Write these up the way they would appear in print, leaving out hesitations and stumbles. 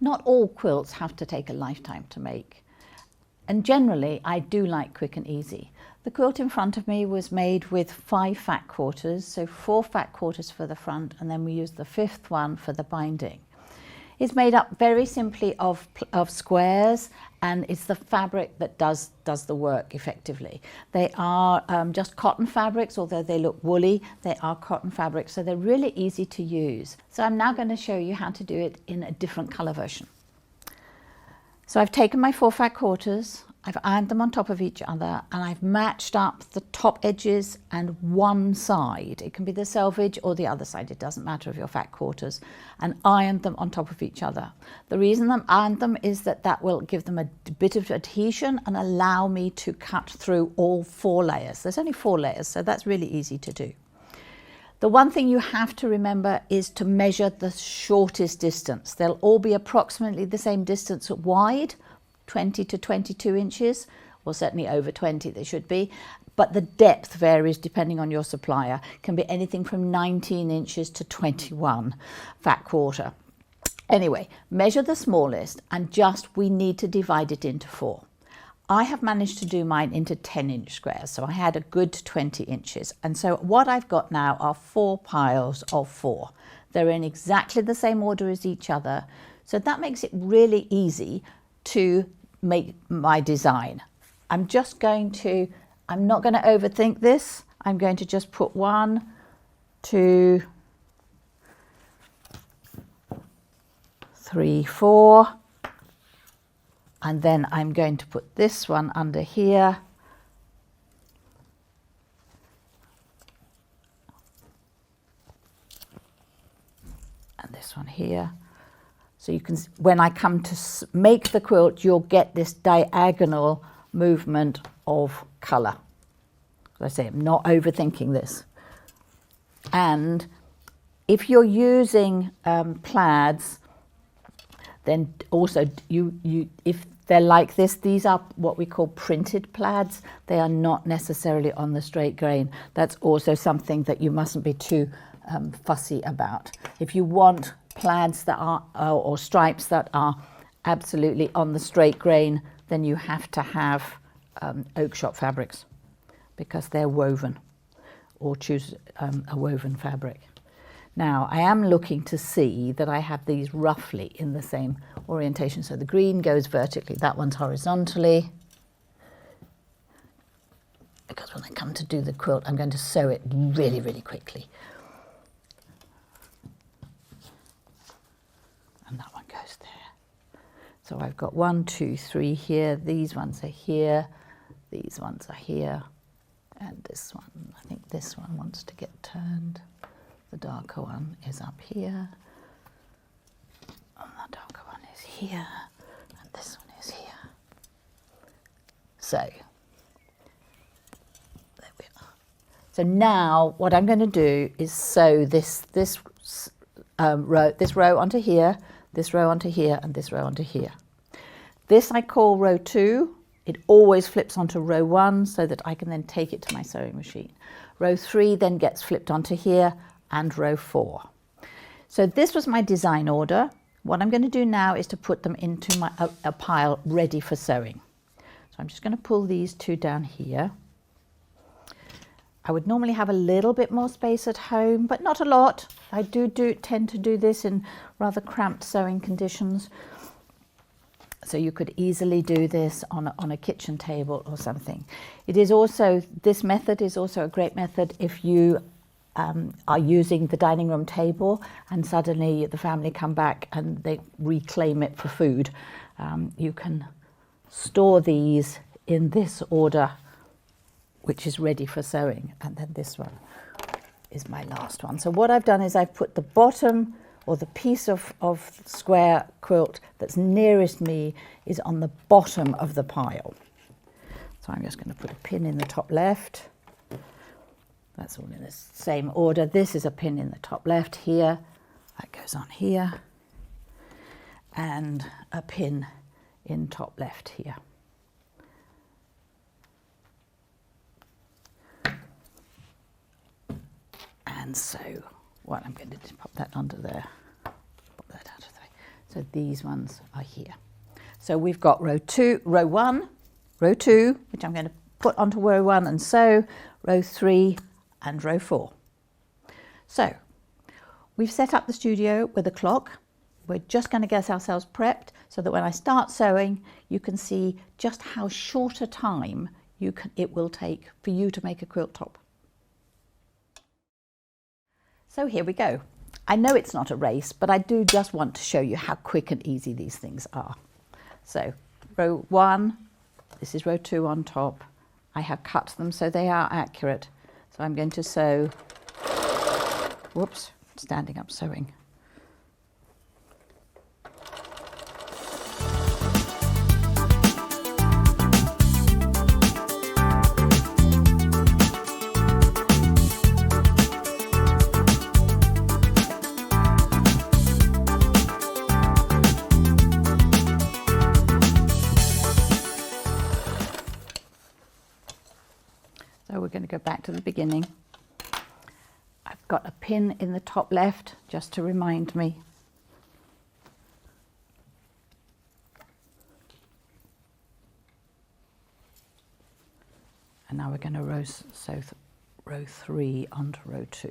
Not all quilts have to take a lifetime to make. And generally, I do like quick and easy. The quilt in front of me was made with 5 fat quarters, so 4 fat quarters for the front, and then we used the 5th one for the binding. It's made up very simply of squares, and it's the fabric that does the work effectively. They are just cotton fabrics, although they look woolly, they are cotton fabrics, so they're really easy to use. So I'm now going to show you how to do it in a different colour version. So I've taken my 4 fat quarters, I've ironed them on top of each other, and I've matched up the top edges and one side. It can be the selvage or the other side, it doesn't matter of your fat quarters, and ironed them on top of each other. The reason I've ironed them is that will give them a bit of adhesion and allow me to cut through all 4 layers. There's only 4 layers, so that's really easy to do. The one thing you have to remember is to measure the shortest distance. They'll all be approximately the same distance wide, 20 to 22 inches, or certainly over 20 they should be, but the depth varies depending on your supplier. It can be anything from 19 inches to 21 fat quarter. Anyway, measure the smallest, and we need to divide it into 4. I have managed to do mine into 10-inch squares, so I had a good 20 inches. And so what I've got now are 4 piles of 4. They're in exactly the same order as each other, so that makes it really easy to make my design. I'm not going to overthink this. I'm going to just put 1, 2, 3, 4, and then I'm going to put this one under here, and this one here. So you can, when I come to make the quilt, you'll get this diagonal movement of colour. As I say, I'm not overthinking this. And if you're using plaids, then also if they're like this, these are what we call printed plaids. They are not necessarily on the straight grain. That's also something that you mustn't be too fussy about. If you want plaids that are or stripes that are absolutely on the straight grain, then you have to have oak shop fabrics because they're woven, or choose a woven fabric. Now I am looking to see that I have these roughly in the same orientation. So the green goes vertically, that one's horizontally, because when I come to do the quilt I'm going to sew it really, really quickly. And that one goes there. So I've got 1, 2, 3 here, these ones are here, these ones are here, and this one, I think this one wants to get turned. The darker one is up here, and the darker one is here, and this one is here. So, there we are. So now what I'm going to do is sew this row onto here, this row onto here, and this row onto here. This I call row 2. It always flips onto row 1 so that I can then take it to my sewing machine. Row 3 then gets flipped onto here, and row 4. So this was my design order. What I'm going to do now is to put them into a pile ready for sewing. So I'm just going to pull these 2 down here. I would normally have a little bit more space at home, but not a lot. I tend to do this in rather cramped sewing conditions. So you could easily do this on a kitchen table or something. This method is also a great method if you are using the dining room table and suddenly the family come back and they reclaim it for food. You can store these in this order, which is ready for sewing, and then this one is my last one. So what I've done is I've put the bottom, or the piece of square quilt that's nearest me is on the bottom of the pile. So I'm just going to put a pin in the top left. That's all in the same order. This is a pin in the top left here. That goes on here. And a pin in top left here. And so what I'm going to do is pop that under there. Pop that out of the way. So these ones are here. So we've got row 1, row 2, which I'm going to put onto row 1 and sew, row 3 and row 4. So we've set up the studio with a clock. We're just going to get ourselves prepped so that when I start sewing, you can see just how short a time it will take for you to make a quilt top. So here we go. I know it's not a race, but I do just want to show you how quick and easy these things are. So row 1, this is row 2 on top. I have cut them so they are accurate. So I'm going to sew, whoops, standing up sewing. So we're going to go back to the beginning. I've got a pin in the top left just to remind me. And now we're going to sew row 3 onto row 2.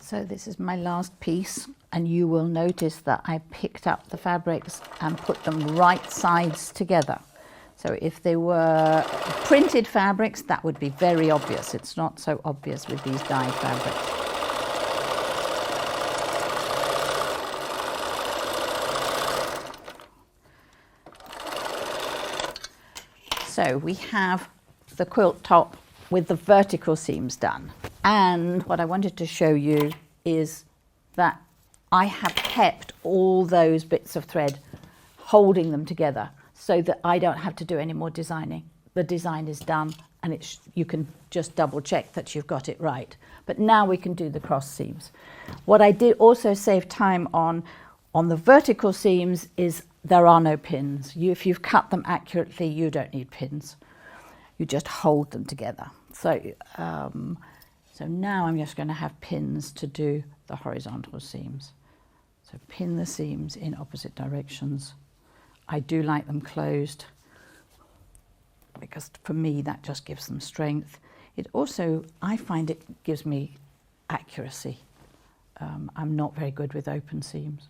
So this is my last piece, and you will notice that I picked up the fabrics and put them right sides together. So if they were printed fabrics, that would be very obvious. It's not so obvious with these dyed fabrics. So we have the quilt top with the vertical seams done. And what I wanted to show you is that I have kept all those bits of thread holding them together so that I don't have to do any more designing. The design is done, and you can just double check that you've got it right. But now we can do the cross seams. What I did also save time on the vertical seams is there are no pins. If you've cut them accurately, you don't need pins. You just hold them together. So now I'm just going to have pins to do the horizontal seams. So pin the seams in opposite directions. I do like them closed because for me that just gives them strength. It also, I find it gives me accuracy. I'm not very good with open seams.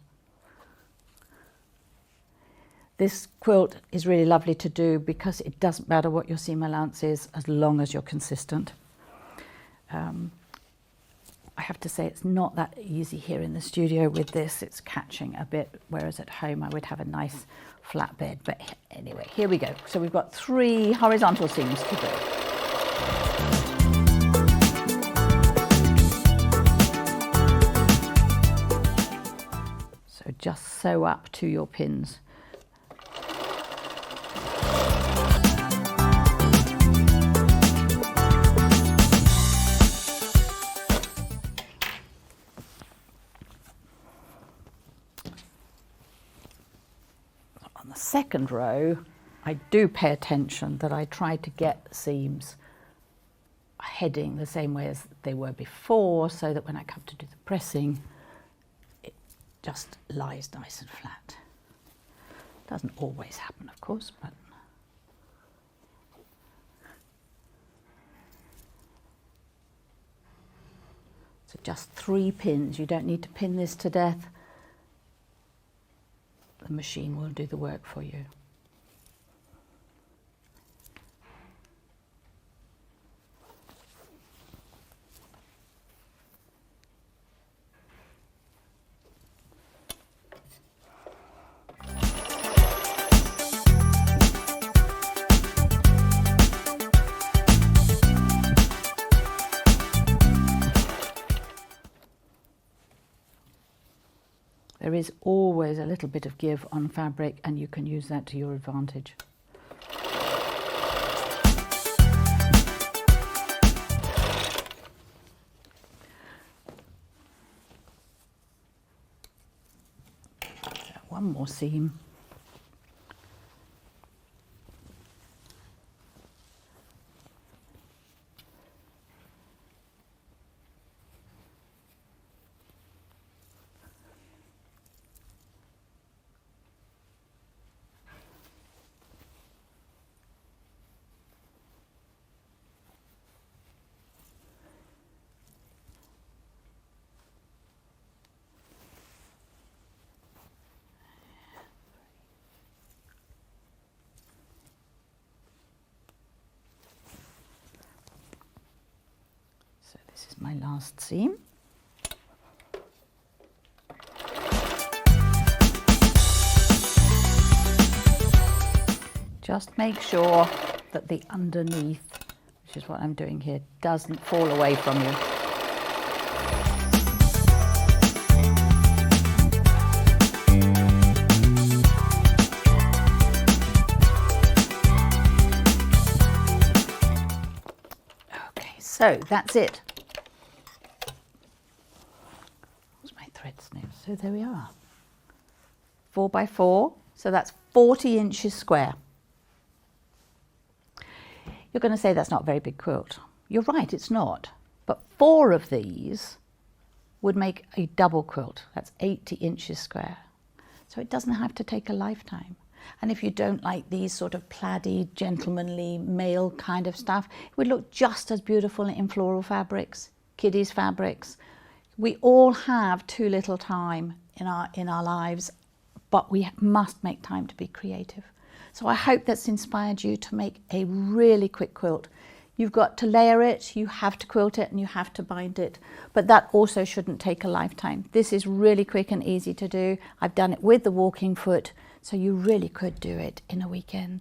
This quilt is really lovely to do because it doesn't matter what your seam allowance is as long as you're consistent. I have to say it's not that easy here in the studio with this. It's catching a bit, whereas at home I would have a nice flat bed. But anyway, here we go. So we've got 3 horizontal seams to do. So just sew up to your pins. On the second row, I do pay attention that I try to get the seams heading the same way as they were before, so that when I come to do the pressing, it just lies nice and flat. Doesn't always happen, of course, but so just 3 pins. You don't need to pin this to death. The machine will do the work for you. There is always a little bit of give on fabric, and you can use that to your advantage. One more seam. So this is my last seam. Just make sure that the underneath, which is what I'm doing here, doesn't fall away from you. Okay, so that's it. What's my thread snip? So there we are. 4 by 4, so that's 40 inches square. You're going to say that's not a very big quilt. You're right, it's not. But 4 of these would make a double quilt. That's 80 inches square. So it doesn't have to take a lifetime. And if you don't like these sort of plaiddy, gentlemanly, male kind of stuff, it would look just as beautiful in floral fabrics, kiddies fabrics. We all have too little time in our lives, but we must make time to be creative. So I hope that's inspired you to make a really quick quilt. You've got to layer it, you have to quilt it, and you have to bind it. But that also shouldn't take a lifetime. This is really quick and easy to do. I've done it with the walking foot, so you really could do it in a weekend.